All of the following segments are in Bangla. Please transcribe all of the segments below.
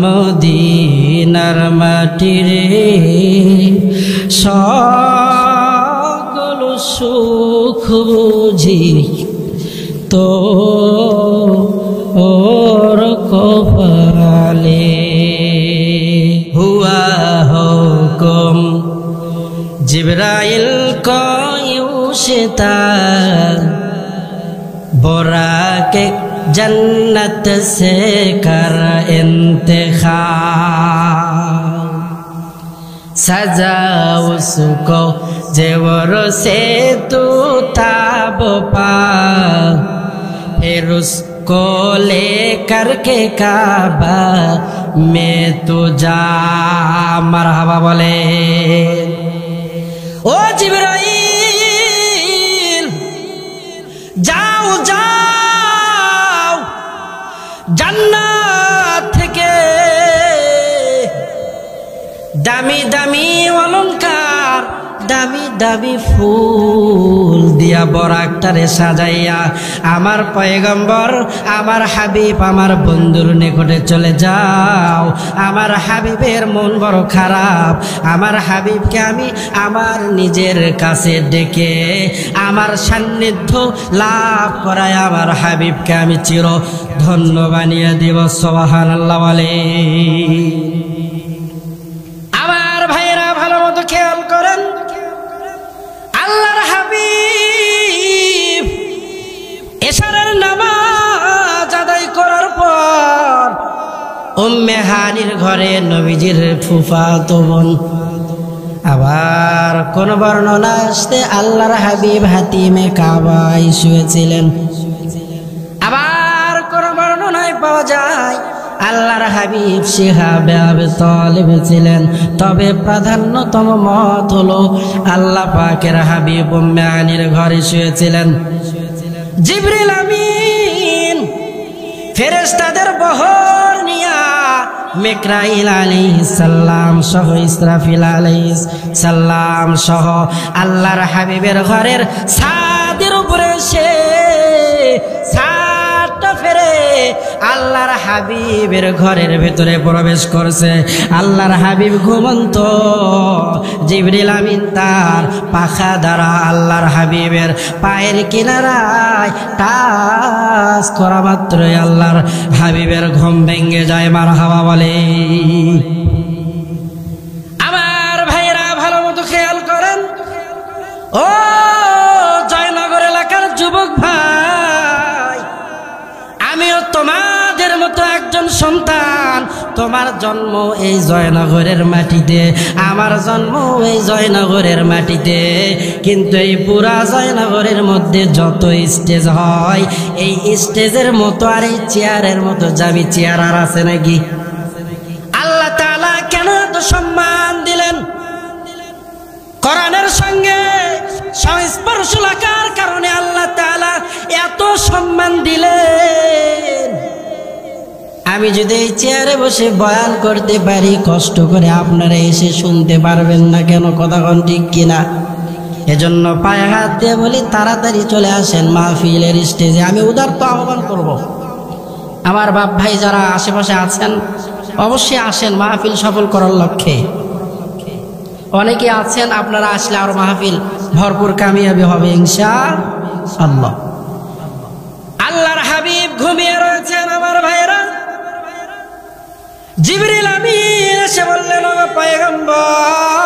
মদিনার মাটি রে সকল সুখ বুঝি তো ওর কপালে হুয়া হুকুম जिब्राइल को यूशिता बुराके जन्नत से कर इंतखाब सजा उसको जेवर से तू ताब पा फिर उसको लेकर के काबा में तू जा मरहबा बोले ओ जिब्राइल जाओ जाओ जन्नत থেকে দামি দামি অলংকার দামি দামি ফুল দিয়া বরাকটারে সাজাইয়া আমার পয়গম্বর আমার হাবিব আমার বন্ধুর নিকটে চলে যাও। আমার হাবিবের মন বড় খারাপ, আমার হাবিবকে আমি আমার নিজের কাছে ডেকে আমার সান্নিধ্য লাভ করায় আমার হাবিবকে আমি চির ধন্য বানিয়ে দিব। সুবহানাল্লাহ বলে। আমার ভাইরা ভালো মতো খেয়াল করেন, আল্লাহর হাবিব এশারের নামাজ আদায় করার পর উম্মে হানির ঘরে নবীজির ফুফাতো বোন, আবার কোন বর্ণনা আসতে আল্লাহর হাবিব হাতিমে কাবায় শুয়েছিলেন, আবার কোন বর্ণনায় পাওয়া যায় আল্লাহর হাবিব শিহাবে আবি তালিব ছিলেন। তবে প্রাধান্যতম মত হলো আল্লাহ পাকের হাবিব উম্মে হানির ঘরে শুয়েছিলেন। জিবরিল আমিন ফেরেশতাদের বহর নিয়া মিকাইল আলাইহিস সালাম সহ ইসরাফিল আলাইহিস সালাম সহ আল্লাহর হাবিবের ঘরের ছাদের উপরে এসে ছাদটা ফেরে আল্লাহর হাবিবের ঘরের ভেতরে প্রবেশ করছে। আল্লাহর হাবিব ঘুমন্ত, জিবরিল আমিন তার পাখা দ্বারা আল্লাহর হাবিবের পায়ের কিনারায় টাচ করা মাত্রই আল্লাহর হাবিবের ঘুম ভেঙে যায়। মারহাবা বলে। আমার ভাইরা ভালো মতো খেয়াল করেন, ও জয়নগর এলাকার যুবক ভাই, আমিও তোমাদের মতো একজন সন্তান। তোমার জন্ম এই জয়নগরের মাটিতে, আমার জন্ম এই জয়নগরের মাটিতে, কিন্তু এই পুরা জয়নগরের মধ্যে যত স্টেজ হয় এই স্টেজের মতো আর এই চেয়ারের মতো যাবি চেয়ার আর আছে নাকি? আল্লাহ তাআলা কেন এত সম্মান দিলেন? কোরআনের সঙ্গে সংস্পর্শ লাগার কারণে আল্লাহ তাআলা এত সম্মান দিলেন। আমি যদি এই চেয়ারে বসে বয়ান করতে পারি, কষ্ট করে আপনারা এসে শুনতে পারবেন না কেন? কথা কোন ঠিক কিনা? এজন্য পায়ে হাত দিয়ে বলি, তাড়াতাড়ি চলে আসেন মাহফিলের স্টেজে। আমি উদারত আহ্বান করব, আমার বাপ ভাই যারা আশেপাশে আছেন অবশ্যই আসেন মাহফিল সফল করার লক্ষ্যে। অনেকে আছেন, আপনারা আসলে আর মাহফিল ভরপুর কামিয়াবি হবে ইনশাআল্লাহ। আল্লাহর হাবিব ঘুমিয়ে রয়েছেন আমার ভাইরা। জিবরিল আমিন এসে বললেন, ও পয়গম্বর,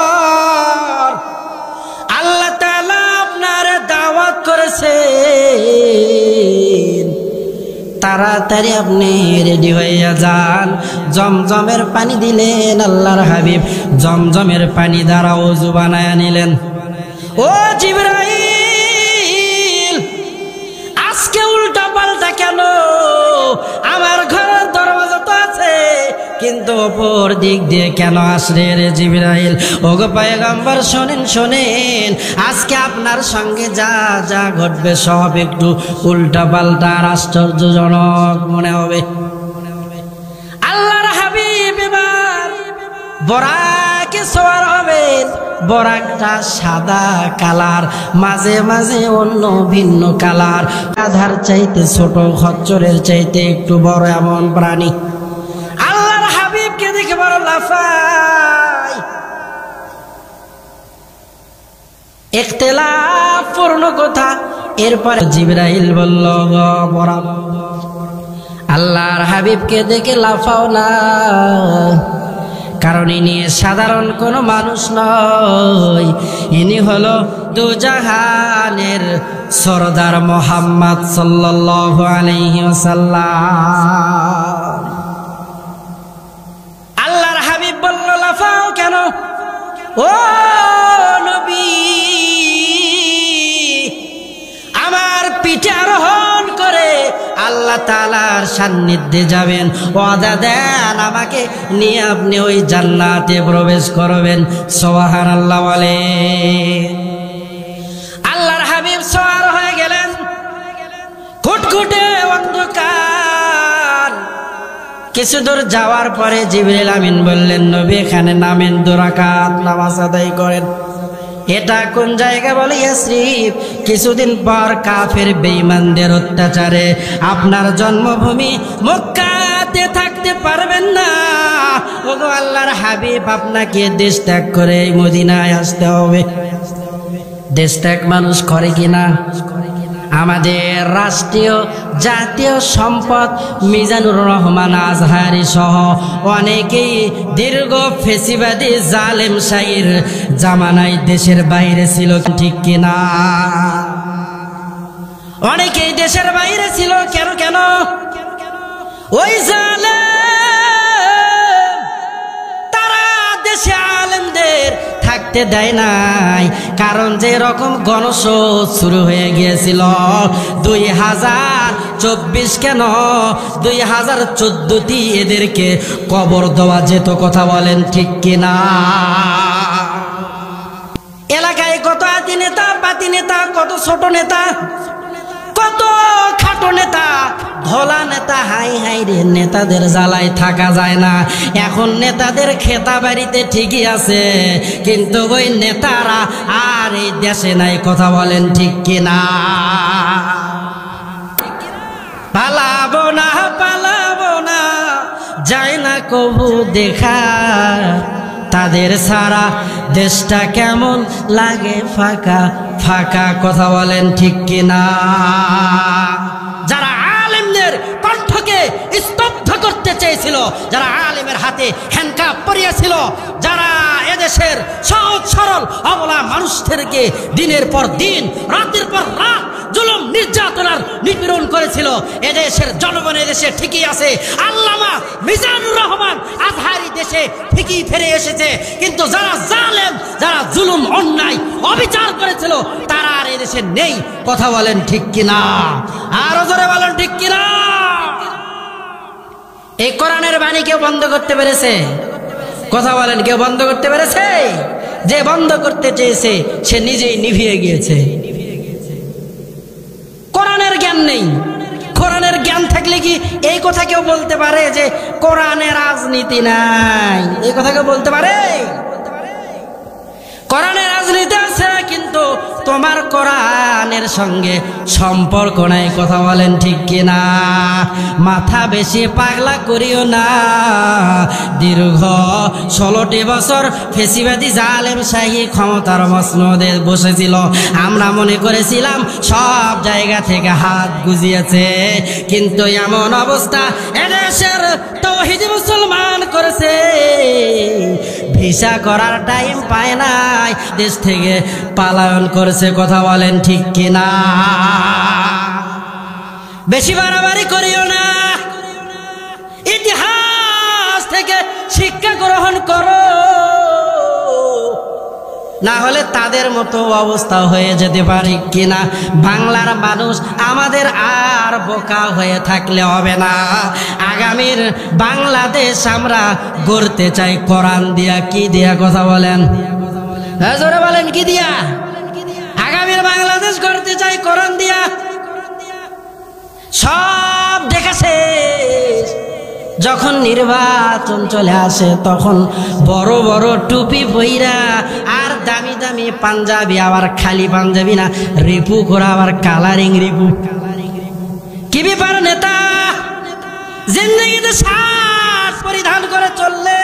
আল্লাহ তাআলা আপনারে দাওয়াত করেছেন, তাড়াতাড়ি আপনি রেডি হইয়া যান। জমজমের পানি দিলেন আল্লাহর হাবিব, জমজমের পানি দ্বারা ওযু বানায়া নিলেন। ও জিবরাইল, আজকে উল্টা পাল্টা কেন? আমার ঘরের দরজা তো আছে, কিন্তু অপর দিক দিয়ে কেন আসলে রে জিবরাইল? ওগো পয়গম্বর শোনেন শোনেন, আজকে আপনার সঙ্গে যা যা ঘটবে সব একটু উল্টা পাল্টা আর আশ্চর্যজনক মনে হবে। আল্লাহর হাবিব এবার বরাকে সওয়ার হবেন। বরাকটা সাদা কালার, মাঝে মাঝে অন্য ভিন্ন কালার, গাধার চাইতে ছোট, খচ্চরের চাইতে একটু বড় এমন প্রাণী। আল্লাহর লাফায়, ইখতিলাফ পূর্ণ কথা। এরপর জিবরাইল বলল, আল্লাহর হাবিবকে দেখে লাফাও না, কারণ ইনি সাধারণ কোনো মানুষ নয়, ইনি হলো দুজাহানের সরদার মুহাম্মদ সাল্লাল্লাহু আলাইহি ওয়াসাল্লাম। আল্লাহর হাবিব বলল, লাফাও কেন? ও নবী, আমার পিঠে আরোহণ করে আল্লাহ তাআলার সান্নিধ্যে যাবেন, ওয়াদা দেন আমাকে নিয়ে আপনি ওই জান্নাতে প্রবেশ করবেন। সুবহানাল্লাহ বলেন। আল্লাহর হাবিব সওয়ার হয়ে গেলেন, ঘুটঘুটে অন্ধকার। কিছু দূর যাওয়ার পরে জিবরিল আমিন বললেন, নবী এখানে নামেন, 2 রাকাত নামাজ আদায় করেন। এটা কোন জায়গা? বলে ইয়াসরিব। কিছুদিন পর কাফের বেঈমানদের অত্যাচারে আপনার জন্মভূমি মক্কাতে থাকতে পারবেন না। ওগো আল্লাহর হাবিব, আপনাকে দেশ ত্যাগ করে এই মদিনায় আসতে হবে। দেশ ত্যাগ মানুষ করে কিনা? আমাদের রাষ্ট্রীয় জাতীয় সম্পদ মিজানুর রহমান আজহারি সহ অনেকেই দীর্ঘ ফেসিবাদী জালেম শাহীর জামানায় দেশের বাইরে ছিল, ঠিক কিনা? অনেকেই দেশের বাইরে ছিল। কেন কেন? ওই জালেম তারা দেশে আলেমদের থাকতে দেয় নাই, কারণ যে রকম গণশোধ শুরু হয়ে গিয়েছিল 2024 কেন 2014টি এদেরকে কবর দেওয়া যেত। কথা বলেন ঠিক কিনা? এলাকায় কত আতি নেতা, পাতি নেতা, কত ছোট নেতা, কত খাটো নেতা, ধলা নেতা। হাই হাই রে, নেতাদের জ্বালায় থাকা যায় না। এখন নেতাদের খেতা বাড়িতে ঠিকই আছে, কিন্তু ওই নেতারা আর এই দেশে নাই। কথা বলেন ঠিক কিনা? পালাবো না, পালাবো না, যায় না কবু দেখা, তাদের সারা দেশটা কেমন লাগে ফাঁকা ফাঁকা। কথা বলেন ঠিক কিনা? যারা আলেমদের কণ্ঠকে স্তব্ধ করতে চেয়েছিল, যারা আলেমের হাতে হ্যান্ডকাপ পরিয়েছিল, যারা এদেশের সহজ সরল অবলা মানুষদেরকে দিনের পর দিন, রাতের পর রাত জুলুম নির্যাতনার নিপীড়ন করেছিল, এদেশের জনগণ এদেশে ঠিকই আছে। আল্লামা মিজানুর রহমান আজহারি দেশে ঠিকই ফিরে এসেছে, কিন্তু যারা জালেম, যারা জুলুম অন্যায় অবিচার করেছিল, তারা আর এদেশে নেই। কথা বলেন ঠিক কিনা? আরো জোরে বলেন ঠিক কিনা? এই কোরআনের বাণী কেউ বন্ধ করতে পেরেছে? কথা বলেন, কেউ বন্ধ করতে পেরেছে? যে বন্ধ করতে চেয়েছে সে নিজেই নিভিয়ে গিয়েছে। কোরআনের জ্ঞান নেই। কোরআনের জ্ঞান থাকলে কি এই কথা কেউ বলতে পারে যে কোরআনে রাজনীতি নাই? এই কথা কেউ বলতে পারে? কোরআনে রাজনীতি আছে, কিন্তু তোমার কোরআনের সঙ্গে সম্পর্ক নাই। কথা বলেন ঠিক কিনা? মাথা বেশি পাগলা করিও না। দীর্ঘ 16টি বছর ফেসিবাদী জালেম শাহী ক্ষমতার মসনদে বসেছিল। আমরা মনে করেছিলাম সব জায়গা থেকে হাত গুজিয়েছে, কিন্তু এমন অবস্থা এদেশের তৌহিদি মুসলমান করেছে, ভিসা করার টাইম পায় নাই, দেশ থেকে পালায়ন করেছে। কথা বলেন ঠিক কিনা? বেশি বাড়াবাড়ি করিও না, ইতিহাস থেকে শিক্ষা গ্রহণ করো, না হলে তাদের মতো অবস্থা হয়ে যেতে পারে। কিনা? বাংলার মানুষ আমাদের আর বোকা হয়ে থাকলে হবে না। আগামীর বাংলাদেশ আমরা গড়তে চাই কোরআন দিয়া। কি দিয়া? কথা বলেন, জোরে বলেন, কি দিয়া? আগামীর বাংলাদেশ গড়তে চাই কোরআন দিয়া। সব দেখেছে, যখন নির্বাচন চলে আসে তখন বড় বড় টুপি পইরা আর দামি দামি পাঞ্জাবি, আবার খালি পাঞ্জাবি না, রিপু করা, আবার কালারিং রিপু। কি ব্যাপার নেতা? জিন্দেগিতে শার্ট পরিধান করে চললে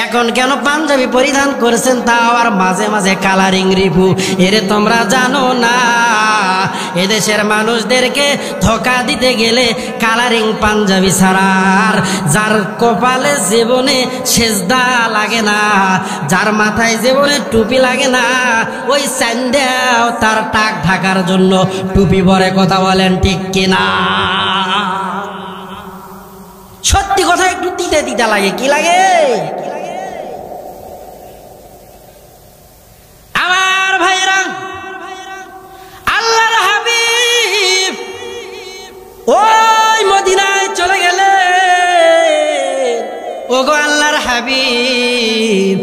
এখন কেন পাঞ্জাবি পরিধান করেছেন, তাও আর মাঝে মাঝে কালারিং রিপু? এরে তোমরা জানো না, এদেশের মানুষদেরকে ধোঁকা দিতে গেলে কালারিং পাঞ্জাবি ছাড়ার, যার কপালে জীবনে সেজদা লাগে না, যার মাথায় জীবনে টুপি লাগে না, ওই চান্দেও তার টাক ঢাকার জন্য টুপি পরে। কথা বলেন ঠিক কিনা? সত্যি কথা একটু তিতা তিতা লাগে। কি লাগে? আমার ভাইরা, আল্লাহর হাবিব ওই মদিনায় চলে গেলে। ওগো আল্লাহর হাবিব,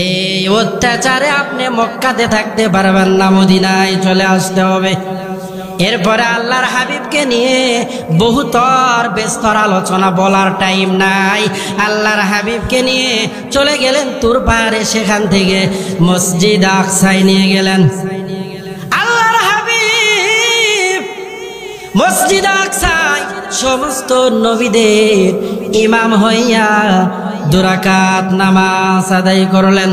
এই অত্যাচারে আপনি মক্কাতে থাকতে পারবেন না, মদিনায় চলে আসতে হবে। এরপরে আল্লাহর হাবিবকে নিয়ে বহুতর বেস্তর আলোচনা, বলার টাইম নাই। আল্লাহর হাবিবকে নিয়ে চলে গেলেন তুর পাহাড়ে, সেখান থেকে মসজিদ আকসায় নিয়ে গেলেন। আল্লাহর হাবিব মসজিদ আকসায় সমস্ত নবীদের ইমাম হইয়া 2 রাকাত নামাজ আদায় করলেন।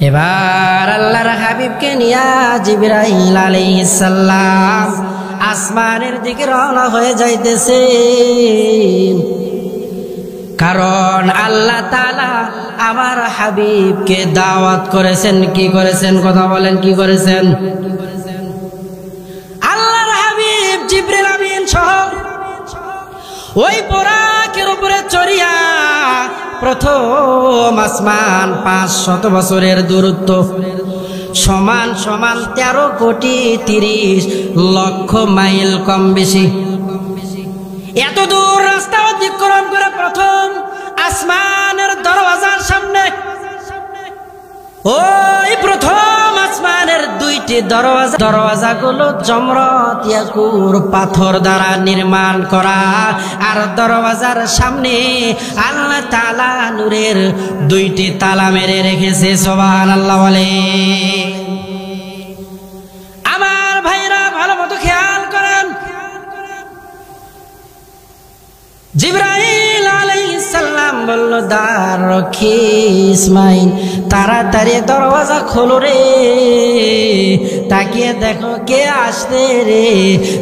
এবার আল্লাহর হাবিবকে নিয়া জিবরাইল আলাইহিস সালাম আসমানের দিকে রওনা হয়ে যাইতেছে। কারণ আল্লাহ তাআলা আমার হাবিবকে দাওয়াত করেছেন। কি করেছেন? কথা বলেন, কি করেছেন? আল্লাহর হাবিব জিবরিল আমিন সহ ওই বোরাকের উপরে চড়িয়া প্রথম আসমান, 500 বছরের দূরত্ব, সমান সমান 13 কোটি 30 লক্ষ মাইল কম বেশি। এত দূর রাস্তা অতিক্রম করে প্রথম আসমানের দরওয়াজার সামনে, ওই প্রথম আসমানের 2টি দরওয়াজা, দরওয়াজাগুলো জমরত ইয়াকুর পাথর দ্বারা নির্মাণ করা। আর দরওয়াজার সামনে আল্লাহ তাআলা নূরের 2টি তালা মেরে রেখেছে। সুবহানাল্লাহ বলে। আমার ভাইরা ভালো মতো খেয়াল করেন, জিবরাইল আলাইহিস সালাম বলল, দ্বার রক্ষী ইসমাইল, তাড়াতাড়ি দরওয়াজা খোলো রে, তাকিয়ে দেখো কে আসছে রে।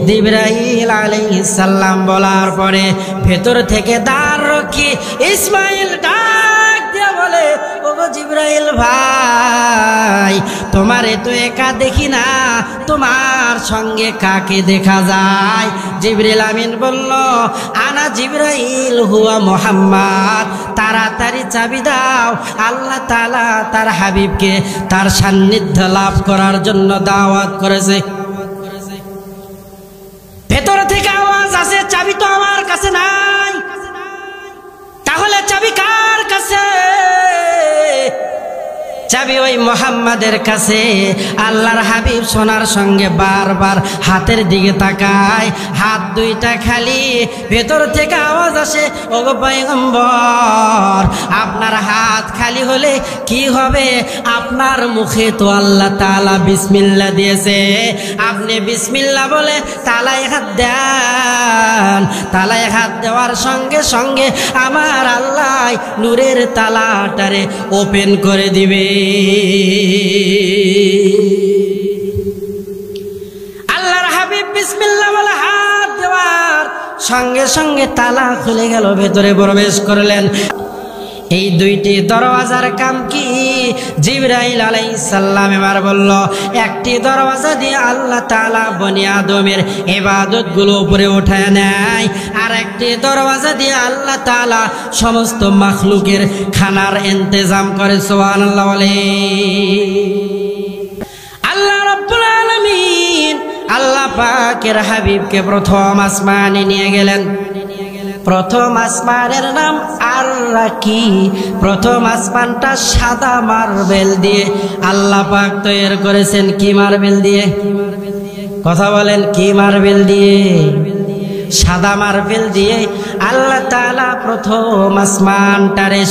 জিবরাইল আলাইহিস সালাম বলার পরে ভেতর থেকে দ্বার রক্ষী ইসমাইল ডাক দিয়ে বলে, ওগো জিবরাইল ভাই, তোমারে তো একা দেখি না, তোমার সঙ্গে কাকে দেখা যায়? জিবরিল আমিন বলল, আনা জিবরাইল হুয়া মুহাম্মদ, তাড়াতাড়ি চাবি দাও। আল্লাহ তাআলা তার হাবিবকে তার সান্নিধ্য লাভ করার জন্য দাওয়াত করেছে। ভেতর থেকে আওয়াজ আসে, চাবি তো আমার কাছে নাই। তাহলে চাবি কার কাছে? চাবি ওই মুহাম্মাদের কাছে। আল্লাহর হাবিব সোনার সঙ্গে বারবার হাতের দিকে তাকায়, হাত 2টা খালি। ভেতর থেকে আওয়াজ আসে, ওগো পয়গম্বর, আপনার হাত খালি হলে কি হবে? আপনার মুখে তো আল্লাহ তাআলা বিসমিল্লাহ দিয়েছে, আপনি বিসমিল্লাহ বলে তালায় হাত দেন। তালায় হাত দেওয়ার সঙ্গে সঙ্গে আমার আল্লাহ নূরের তালাটারে ওপেন করে দিবে। আল্লাহর হাবিব বিসমিল্লাহ বলে হাত দেওয়ার সঙ্গে সঙ্গে তালা খুলে গেল, ভেতরে প্রবেশ করলেন। এই 2টি দরওয়াজার কাম কি? জিবরাইল আলাইহিস সালাম এবার বলল, একটি দরওয়াজা দিয়ে আল্লাহ তাআলা বনি আদমের ইবাদতগুলো উপরে উঠায় নেয়, আর একটি দরওয়াজা দিয়ে আল্লাহ তাআলা সমস্ত মাখলুকের খানার ইন্তজাম করে। সুবহানাল্লাহ বলে। আল্লাহ রাব্বুল আলামিন আল্লাহ পাকের হাবিবকে প্রথম আসমানে নিয়ে গেলেন। প্রথম আসমানের নাম আর-রাকি। প্রথম আসমানটা সাদা মার্বেল দিয়ে আল্লাহ পাক তৈরি করেছেন। কি মার্বেল দিয়ে? কথা বলেন, কি মার্বেল দিয়ে? সাদা মার্বেল দিয়ে আল্লাহ তাআলা প্রথম আসমানটারে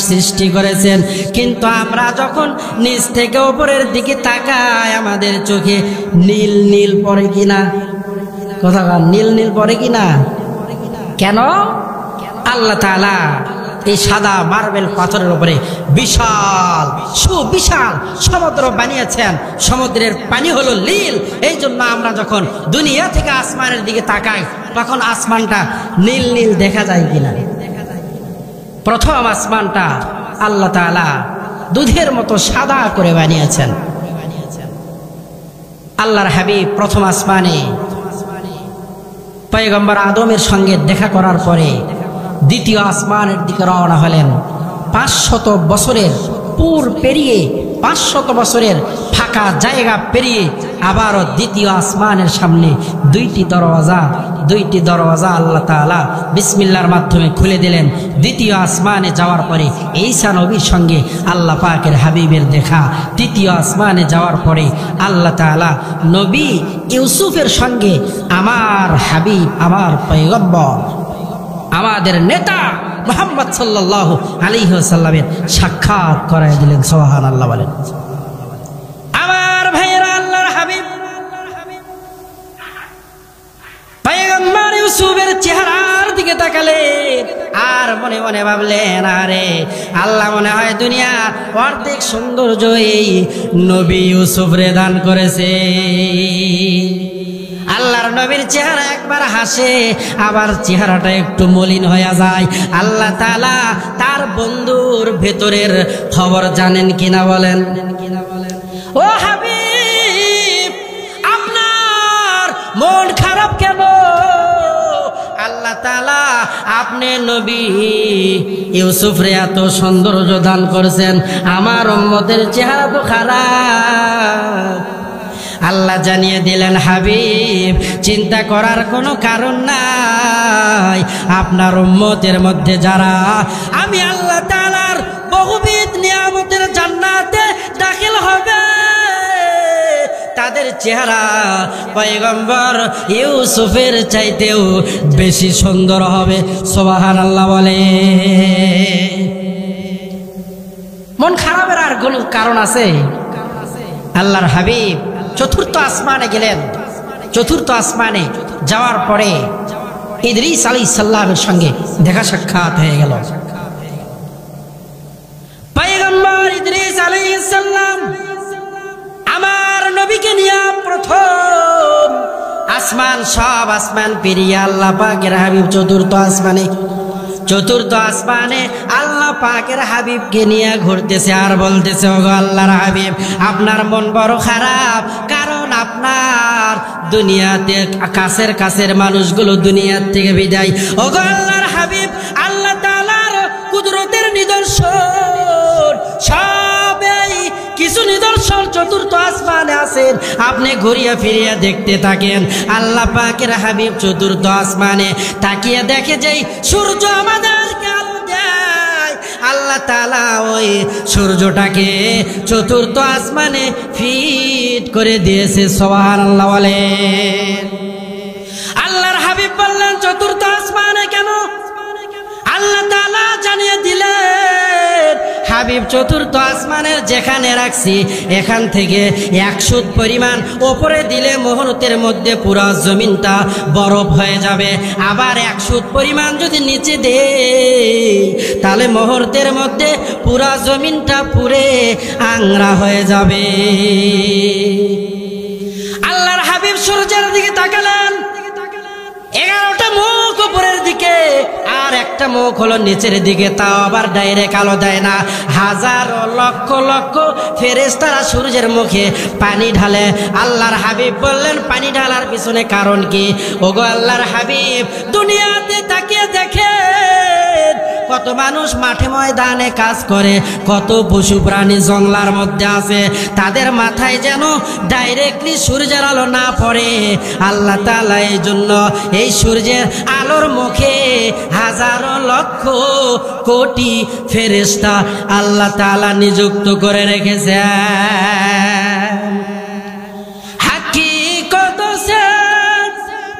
সৃষ্টি করেছেন। কিন্তু আমরা যখন নিচ থেকে উপরের দিকে তাকাই, আমাদের চোখে নীল নীল পড়ে কিনা? কথা বলেন, নীল নীল পড়ে কিনা? কেন? আল্লাহ তাআলা এই সাদা মার্বেল পাথরের উপরে বিশাল সুবিশাল সমুদ্র বানিয়েছেন। সমুদ্রের পানি হলো নীল। এই জন্য আমরা যখন দুনিয়া থেকে আসমানের দিকে তাকাই তখন আসমানটা নীল নীল দেখা যায় কিনা? প্রথম আসমানটা আল্লাহ তাআলা দুধের মতো সাদা করে বানিয়েছেন। আল্লাহর হাবিব প্রথম আসমানে পয়গম্বর আদমের সঙ্গে দেখা করার পরে দ্বিতীয় আসমানের দিকে রওনা হলেন। 500 বছরের পুর পেরিয়ে 500 বছরের ফাঁকা জায়গা পেরিয়ে আবারও দ্বিতীয় আসমানের সামনে দুইটি দরওয়াজা আল্লাহ তাআলা বিসমিল্লাহর মাধ্যমে খুলে দিলেন। দ্বিতীয় আসমানে যাওয়ার পরে ঈসা নবীর সঙ্গে আল্লাহ পাকের হাবিবের দেখা। তৃতীয় আসমানে যাওয়ার পরে আল্লাহ তাআলা নবী ইউসুফের সঙ্গে আমার হাবিব, আমার পয়গম্বর, আমাদের নেতা মুহাম্মদ সাল্লাল্লাহু আলাইহি ওয়াসাল্লামের সাক্ষাৎ করায় দিলেন। সুবহানাল্লাহ বলেন। আমার ভাইয়েরা, আল্লাহর হাবিব পয়গম্বর ইউসুফের চেহারার দিকে তাকালেন আর মনে মনে ভাবলেন, আরে আল্লাহ মনে হয় দুনিয়ার অর্ধেক সৌন্দর্য এই নবী ইউসুফ রে দান করেছে। আল্লাহর নবীর চেহারা একবার হাসে, আবার চেহারাটা একটু মলিন হয়ে যায়। আল্লাহ তাআলা তার বন্ধুর ভেতরের খবর জানেন কিনা বলেন। ও হাবিব, আপনার মন খারাপ কেন? আল্লাহ তাআলা আপনি নবী ইউসুফ রে এত সৌন্দর্য দান করেছেন, আমার উম্মতের চেহারা তো খারাপ। আল্লাহ জানিয়ে দিলেন, হাবিব চিন্তা করার কোনো কারণ নাই। আপনার উম্মতের মধ্যে যারা আমি আল্লাহ তাআলার বহুবিধ নিয়ামতের জান্নাতে দাখিল হবে তাদের চেহারা পয়গম্বর ইউসুফের চাইতেও বেশি সুন্দর হবে। সুবহানাল্লাহ বলে। মন খারাপের আর কোনো কারণ আছে? আল্লাহর হাবিব চতুর্থ আসমানে গেলেন। চতুর্থ আসমানে যাওয়ার পরে ইদ্রিস আলাইহিস সালামের সঙ্গে দেখা সাক্ষাৎ হয়ে গেল। পয়গম্বর ইদ্রিস আলাইহিস সালাম আমার নবীকে নিয়ে প্রথম আসমান, সব আসমান পেরিয়ে আল্লাহ পাকের হাবিব চতুর্থ আসমানে আল্লাহ পাকের হাবিবকে নিয়ে ঘুরতেছে আর বলতেছে, ওগো আল্লাহর হাবিব, আপনার মন বড় খারাপ, কারণ আপনার দুনিয়াতে কাছের মানুষগুলো দুনিয়ার থেকে বিদায়। ওগো আল্লাহর হাবিব, আল্লাহ তাআলার কুদরতের নিদর্শন সবই কিছু নিদর্শন চতুর্থ আসমানে আছেন, আপনি ঘুরিয়ে ফিরিয়ে দেখতে থাকেন। আল্লাহ পাকের হাবিব চতুর্থ আসমানে তাকিয়ে দেখে যে সূর্য আমাদেরকে আলো দেয়। আল্লাহ তাআলা ওই সূর্যটাকে চতুর্থ আসমানে ফিট করে দিয়েছে। সুবহানাল্লাহ বলেন। আল্লাহর হাবিব বললেন, চতুর্থ আসমানে কেন? আল্লাহ তাআলা জানিয়ে দিলেন, হাবিব চতুর্থ আসমানের যেখানে রাখছি এখান থেকে 100 পরিমাণ ওপরে দিলে মুহূর্তের মধ্যে পুরো জমিনটা বরফ হয়ে যাবে। আবার 100 পরিমাণ যদি নিচে দেই তাহলে মুহূর্তের মধ্যে পুরো জমিনটা পুড়ে আংরা হয়ে যাবে। আল্লাহর হাবিব সূর্যের দিকে তাকালেন, 11টা মুখ উপরের দিকে আর একটা মুখ হলো নিচের দিকে, তাও আবার ডাইরেক্ট আলো দেয় না। হাজারো লক্ষ লক্ষ ফেরেশতারা সূর্যের মুখে পানি ঢালে। আল্লাহর হাবিব বললেন, পানি ঢালার পিছনে কারণ কি? ওগো আল্লাহর হাবিব, দুনিয়াতে তাকিয়ে দেখেন কত মানুষ মাঠে ময়দানে কাজ করে, কত পশু প্রাণী জঙ্গলার মধ্যে আছে, তাদের মাথায় যেন ডাইরেক্টলি সূর্যের আলো না পড়ে। আল্লাহ তাআলা এই জন্য এই সূর্যের আলোর মুখে হাজারো লক্ষ কোটি ফেরেশতা আল্লাহ তাআলা নিযুক্ত করে রেখেছেন। হাকিকত সে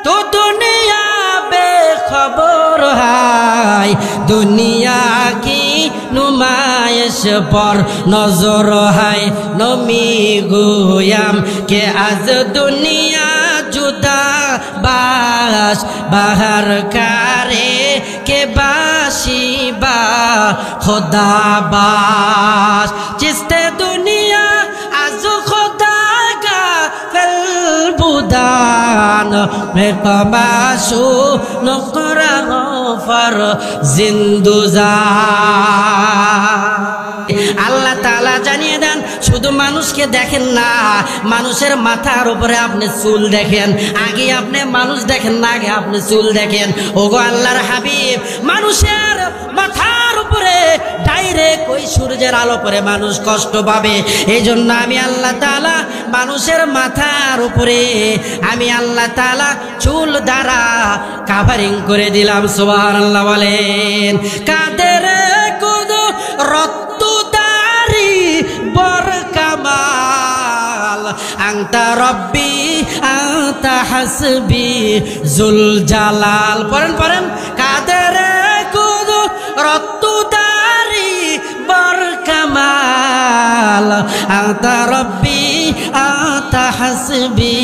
তো দুনিয়া বেখবর হায়, দুনিয়া কি নুমাইশ পর নজর হায়, নমি গুয়াম কে আজ দুনিয়া জুদা বাস বাহার কারে কে বাসি বা खुदा बाश चिस्ते दुनिया आजो खुदा का फिलबुदान में कमाशु नकरा फर जिंदुजा আল্লাহ তাআলা জানিয়ে দেন শুধু মানুষকে দেখেন না, মানুষের মাথার উপরে আপনি চুল দেখেন। আগে আপনি মানুষ দেখেন না, আগে আপনি চুল দেখেন। ওগো আল্লাহর হাবিব, মানুষের মাথার উপরে ডাইরেক্ট ওই সূর্যের আলো পড়ে মানুষ কষ্ট পাবে। এই জন্য আমি আল্লাহ তাআলা মানুষের মাথার উপরে আমি আল্লাহ তাআলা চুল দ্বারা কাভারিং করে দিলাম। সুবহানাল্লাহ বলেন। কাদের কুদরত বর কামাল আনতা রব্বি আনতা হাসবি জুল জালাল। পড়েন কাদের কুদরত দারি বর কামাল আনতা রব্বি আনতা হাসবি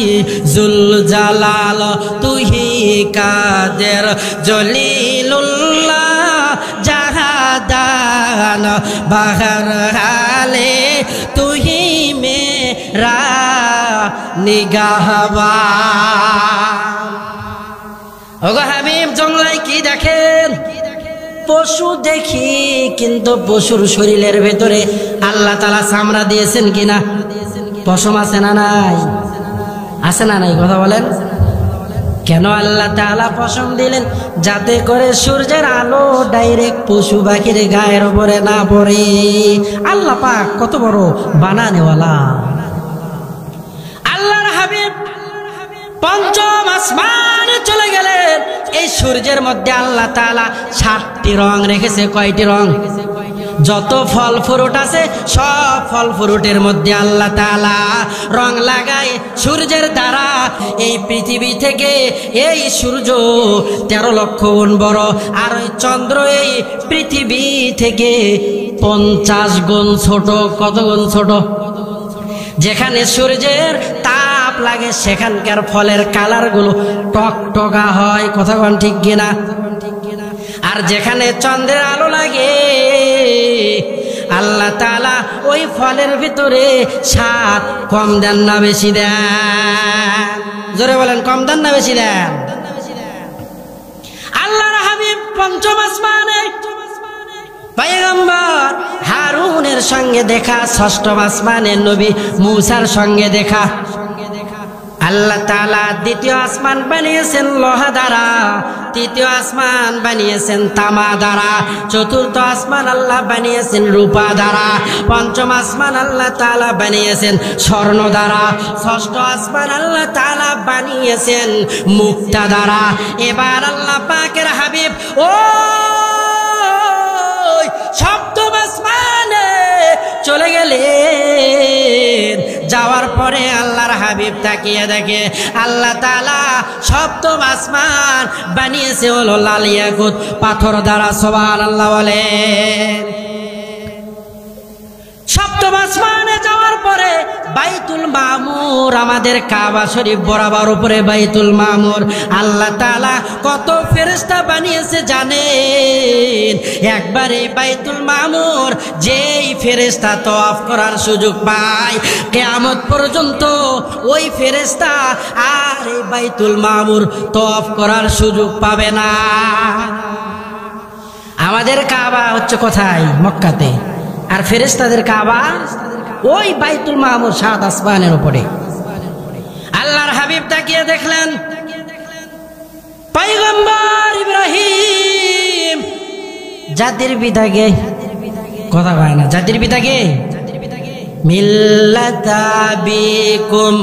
জুল জালাল তুহি কাদের জলিলুল্লাহ জাহাদান বাহর হালে তুহি মেরা নিগাহবান। ওগো হাবিব, জঙ্গলায় কি দেখেন? পশু দেখি, কিন্তু পশুর শরীরের ভেতরে আল্লাহ তাআলা চামড়া দিয়েছেন কিনা? পশম আছে না নাই? আছে না নাই? কথা বলেন। কেন আল্লাহ তাআলা পশম দিলেন? যাতে করে সূর্যের আলো ডাইরেক্ট পশু পাখির গায়ের উপরে না পড়ে। আল্লাহ পাক কত বড় বানানেওয়ালা। আল্লাহর হাবিব পঞ্চম আসমানে চলে গেলেন। এই সূর্যের মধ্যে আল্লাহ তাআলা 7টি রং রেখেছে। কয়টি রং? যত ফল ফ্রুট আছে সব ফল ফ্রুটের মধ্যে আল্লাহ তাআলা রং লাগায় সূর্যের দ্বারা। এই পৃথিবী থেকে এই সূর্য 13 লক্ষ গুণ বড়, আর ওই চন্দ্র এই পৃথিবী থেকে 50 গুণ ছোট। কত গুণ ছোট? যেখানে সূর্যের তাপ লাগে সেখানকার ফলের কালার গুলো টকটকা হয়। কথা বলেন ঠিক কিনা? আর যেখানে চন্দ্রের আলো লাগে আল্লাহ তাআলা ওই ফলের ভিতরে স্বাদ কম দেন না বেশি দেন? জোরে বলেন, কম দেন না বেশি দেন? আল্লাহর হাবিব পঞ্চম আসমানে পয়গম্বর হারুনের সঙ্গে দেখা, ষষ্ঠম আসমানে নবী মূসার সঙ্গে দেখা। আল্লাহ তাআলা দ্বিতীয় আসমান বানিয়েছেন লোহা দ্বারা, তৃতীয় আসমান বানিয়েছেন তামা দ্বারা, চতুর্থ আসমান আল্লাহ বানিয়েছেন রূপা দ্বারা, পঞ্চম আসমান আল্লাহ তাআলা বানিয়েছেন স্বর্ণ দ্বারা, ষষ্ঠ আসমান আল্লাহ তাআলা বানিয়েছেন মুক্তা দ্বারা। এবার আল্লাহ পাকের হাবিব ও সপ্তম আসমানে চলে গেলেন। যাওয়ার পরে আল্লাহর হাবিব তাকিয়ে দেখে আল্লাহ তাআলা সপ্তম আসমান বানিয়েছে হলো লাল ইয়াকুত পাথর দ্বারা। সুবহানাল্লাহ বলেন। সপ্তম আসমানে যাওয়ার পরে বাইতুল মামুর, আমাদের কাবা শরীফ বরাবর উপরে বাইতুল মামুর আল্লাহ তাআলা কত ফেরেশতা বানিয়েছে জানেন? একবার এই বাইতুল মামুর যেই ফেরেশতা তওয়াফ করার সুযোগ পায়, কিয়ামত পর্যন্ত ওই ফেরেশতা আর এই বাইতুল মামুর তওয়াফ করার সুযোগ পাবে না। আমাদের কাবা হচ্ছে কোথায়? মক্কাতে। আর ফেরেশতাদের কাবা ওই বাইতুল মামুর 7 আসমানের উপরে। আল্লাহর হাবিব তাকিয়ে দেখলেন পয়গম্বর ইব্রাহিম জাতির পিতাকে, কথা কয় না, জাতির পিতাকে মিল্লাতা বিকুম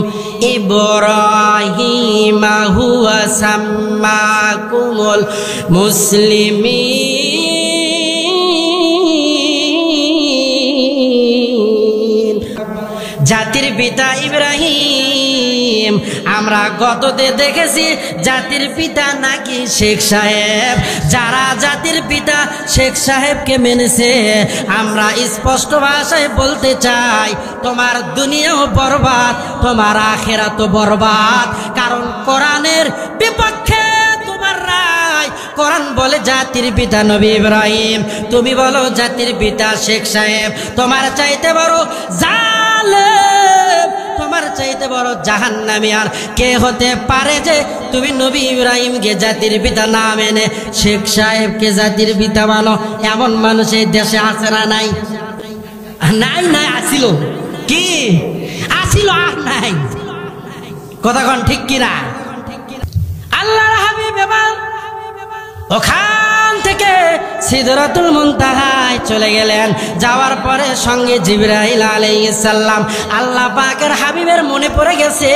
ইব্রাহিম হুয়া সাম্মাকুমুল মুসলিমিন। জাতির পিতা ইব্রাহিম, আমরা গততে দেখেছি জাতির পিতা নাকি শেখ সাহেব। যারা জাতির পিতা শেখ সাহেবকে মেনেছে, আমরা স্পষ্ট ভাষায় বলতে চাই তোমার দুনিয়াও বরবাদ, তোমার আখিরাতও বরবাদ। কারণ কোরআনের বিপক্ষে তোমার রায়, কোরআন বলে জাতির পিতা নবী ইব্রাহিম, তুমি বলো জাতির পিতা শেখ সাহেব। তোমার চাইতে বড় জালেম, তোমার চাইতে বড় জাহান্নামী আর কে হতে পারে যে তুমি নবী ইব্রাহিমকে জাতির পিতা না মেনে শেখ সাহেবকে জাতির পিতা মানো? এমন মানুষ এই দেশে আছে না নাই? নাই নাই, আসিল কি আসিল আর নাই। কথা কোন ঠিক কিনা? আল্লাহর হাবিব এবার ওখান থেকে সিদরাতুল মুনতাহায় চলে গেলেন। যাওয়ার পরে সঙ্গে জিবরাইল আলাইহিস সালাম। আল্লাহ পাকের হাবিবের মনে পড়ে গেছে,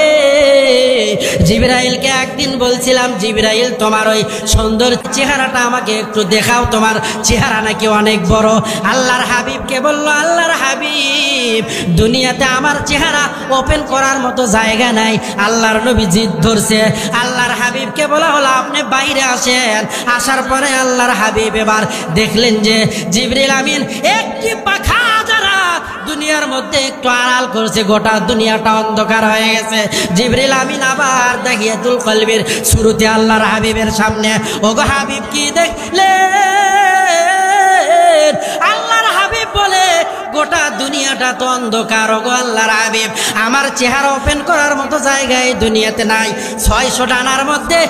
জিবরাইলকে একদিন বলছিলাম, জিবরাইল তোমার ওই সুন্দর চেহারাটা আমাকে একটু দেখাও, তোমার চেহারা নাকি অনেক বড়। আল্লাহর হাবিবকে বলল, আল্লাহর হাবিব দুনিয়াতে আমার চেহারা ওপেন করার মতো জায়গা নাই। আল্লাহর নবী জিদ ধরছে। আল্লাহর হাবিবকে বলা হলো আপনি বাইরে আসেন। আসার পরে আল্লাহর হাবিব এবার দেখলেন যে জিবরিল আমিন একটি পাখা যারা দুনিয়ার মধ্যে একটু আড়াল করছে, গোটা দুনিয়াটা অন্ধকার হয়ে গেছে। জিবরিল আমিন আবার দাহিয়াতুল কলবির শুরুতে আল্লাহর হাবিবের সামনে। ওগো হাবিব কি দেখলেন? আল্লাহর হাবিব বলে গোটা দুনিয়াটা তো অন্ধকার। ওগো আল্লাহর হাবিব আমার চেহারা ওপেন করার মতো জায়গা এই দুনিয়াতে নাই। 600 ডানার মধ্যে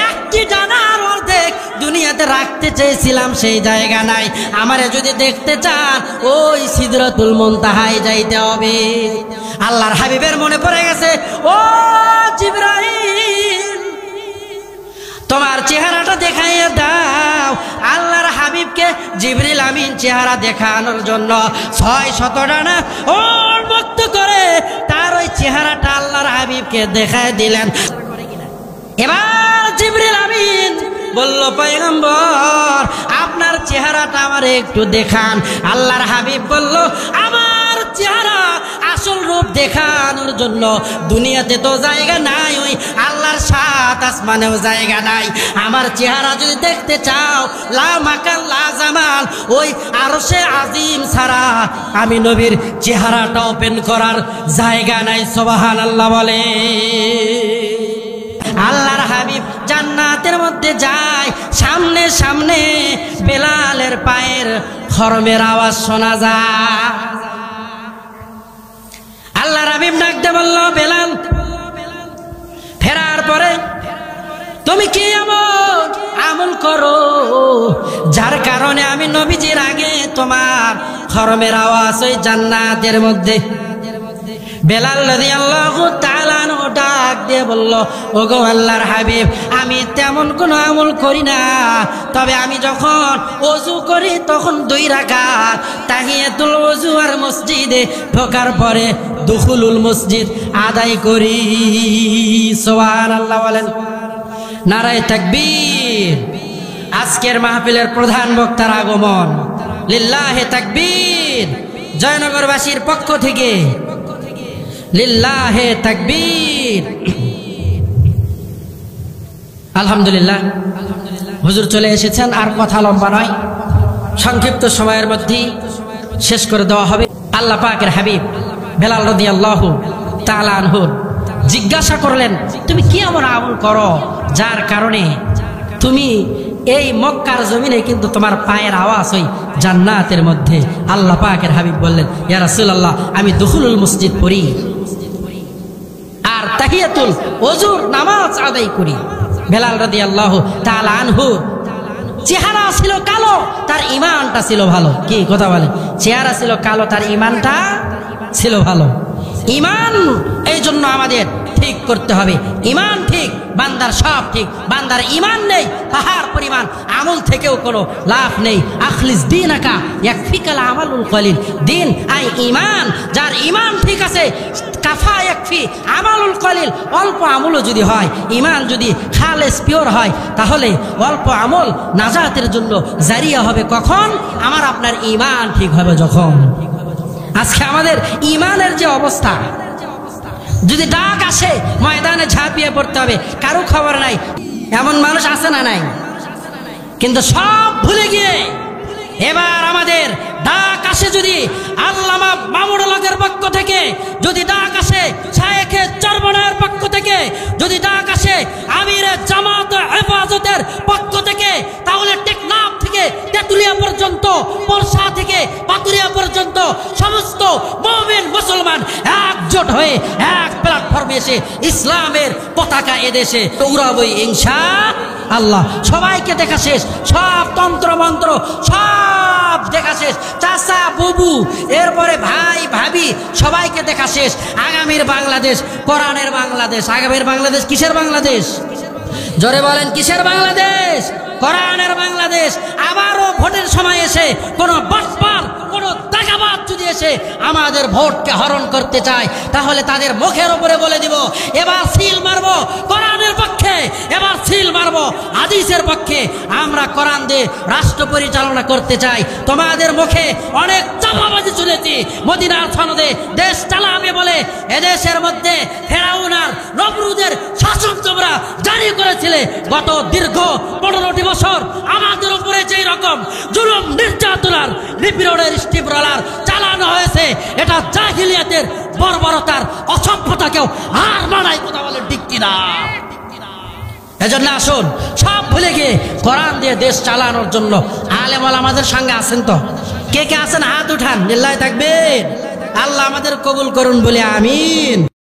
একটি ডানার অর্ধেক দুনিয়াতে রাখতে চেয়েছিলাম, সেই জায়গা নাই। আমারে যদি দেখতে চান ওই সিদরাতুল মুনতাহায় যাইতে হবে। আল্লাহর হাবিবের মনে পড়ে গেছে, ও জিবরাইল তোমার চেহারাটা দেখাইয়া দাও। আল্লাহর হাবিবকে জিবরিল আমিন চেহারা দেখানোর জন্য 600 ডানা উন্মুক্ত করে তার ওই চেহারাটা আল্লাহর হাবিবকে দেখায় দিলেন। এবার জিবরিল আমিন বলল, পয়গম্বর আপনার চেহারাটা আমারে একটু দেখান। আল্লাহর হাবিব বলল, আমার চেহারা আসল রূপ দেখানোর জন্য দুনিয়াতে তো জায়গা নাই, ওই আল্লাহর 7 আসমানেও জায়গা নাই। আমার চেহারা যদি দেখতে চাও লা মাকান লা জামাল, ওই আরশে আজিম ছাড়া আমি নবীর চেহারাটা ওপেন করার জায়গা নাই। সুবহানাল্লাহ বলে। আল্লাহর হাবিব জান্নাতের মধ্যে যায়, সামনে সামনে বেলালের পায়ের খরমের আওয়াজ শোনা যায়। আল্লাহর হাবিব ডাকতে বলল, বেলাল ফেরার পরে তুমি কি এমন আমল করো যার কারণে আমি নবীজির আগে তোমার খরমের আওয়াজ ওই জান্নাতের মধ্যে? বেলাল রাদিয়াল্লাহু তাআলা আনহু ডাক দিয়ে বলল, ওগো আল্লাহর হাবিব আমি তেমন কোনো আমল করি না, তবে আমি যখন ওযু করি তখন 2 রাকাত তাহিয়াতুল ওযু আর মসজিদে ঢোকার পরে দুখুলুল মসজিদ আদায় করি। সুবহানাল্লাহ বলেন। নারায়ে তাকবীর। আজকের মাহফিলের প্রধান বক্তার আগমন। লিল্লাহে তাকবীর। জয়নগরবাসীর পক্ষ থেকে লিল্লাহে তাকবীর। আলহামদুলিল্লাহ হুজুর চলে এসেছেন, আর কথা লম্বা নয়, সংক্ষিপ্ত সময়ের মধ্যেই শেষ করে দেওয়া হবে। আল্লাহ পাকের হাবিব বেলাল রাদিয়াল্লাহু তাআলা আনহু জিজ্ঞাসা করলেন, তুমি কি এমন আমল করো যার কারণে তুমি এই মক্কার জমিনে কিন্তু তোমার পায়ের আওয়াজ ওই জান্নাতের মধ্যে? আল্লাহ পাকের হাবিব বললেন, ইয়া রাসূলুল্লাহ আমি দুখুলুল মসজিদ পড়ি আর তাহিয়াতুল ওযুর নামাজ আদায় করি। বেলাল রাদিয়াল্লাহু তাআলা আনহু চেহারা ছিল কালো, তার ঈমানটা ছিল ভালো। কি কথা বলে? চেহারা ছিল কালো, তার ঈমানটা ছিল ভালো। ঈমান এই জন্য আমাদের ঠিক করতে হবে। ঈমান ঠিক, বান্দার সব ঠিক। বান্দার ঈমান নেই, পাহাড় পরিমাণ আমল থেকেও কোনো লাভ নেই। আখলিস দীনাকা ইয়াকফিকাল আমালুল কলিল। দিন আই ঈমান, যার ঈমান ঠিক আছে কাফা ইয়াকফি আমালুল কলিল। অল্প আমলও যদি হয়, ঈমান যদি খালেস পিওর হয়, তাহলে অল্প আমল নাজাতের জন্য জারিয়া হবে। কখন? আমার আপনার ঈমান ঠিক হবে যখন। আজকে আমাদের ঈমানের যে অবস্থা, যদি ডাক আসে ময়দানে ঝাঁপিয়ে পড়তে হবে, কারো খবর নাই। এমন মানুষ আছে না নাই? কিন্তু সব ভুলে গিয়ে এবার আমাদের ডাক আসে যদি আল্লামা মামুনুল হকের পক্ষ থেকে যদি ডাক আসে, শায়েখে চরমনায়ের পক্ষ থেকে যদি ডাক আসে, আমিরে জামাত হেফাজতের পক্ষ থেকে, তাহলে টেকনাফ থেকে তেতুলিয়া পর্যন্ত, পরশা থেকে পাতুরিয়া পর্যন্ত সমস্ত মুমিন মুসলমান একজোট হয়ে এক প্ল্যাটফর্মে এসে ইসলামের পতাকা এদেশে উড়াবই ইনশাআল্লাহ। সবাইকে দেখা শেষ, সব তন্ত্র মন্ত্র সব দেখা শেষ, চাচা বুবু এরপরে ভাই ভাবি সবাইকে দেখা শেষ। আগামীর বাংলাদেশ কোরআনের বাংলাদেশ। আগামীর বাংলাদেশ কিসের বাংলাদেশ? জোরে বলেন, কিসের বাংলাদেশ? কোরআনের বাংলাদেশ। আবারও ভোটের সময় এসে কোন বাটপার, কোন দাগাবাজ যদি এসে আমাদের ভোটকে হরণ করতে চায়, তাহলে তাদের মুখের উপরে বলে দিব, এবার সিল মারবো কোরআনের পক্ষে, এবার সিল মারবো হাদিসের পক্ষে। আমরা কোরআন দিয়ে রাষ্ট্র পরিচালনা করতে চাই। তোমাদের মুখে অনেক চাপাবাজি শুনেছি, মদিনার সনদে দেশ চালাবে বলে এদেশের মধ্যে ফেরাউন আর নমরুদের শাসন তোমরা জারি করেছিলে। গত দীর্ঘ 15টি বছর আমাদের উপরে যেই রকম জুলুম নির্যাতনার নিপীড়নের স্টিমরোলার চালানো হয়েছে, এটা জাহিলিয়াতের বর্বরতার অসভ্যতাকেও হার মানায়। কথা বলেন ঠিক কিনা? এজন্য আসুন সব ভুলে গিয়ে কোরআন দিয়ে দেশ চালানোর জন্য আলেম ওলামা আমাদের সঙ্গে আছেন তো? কে কে আছেন হাত উঠান, লিল্লাহি তাকবীর। আল্লাহ আমাদের কবুল করুন বলে আমিন।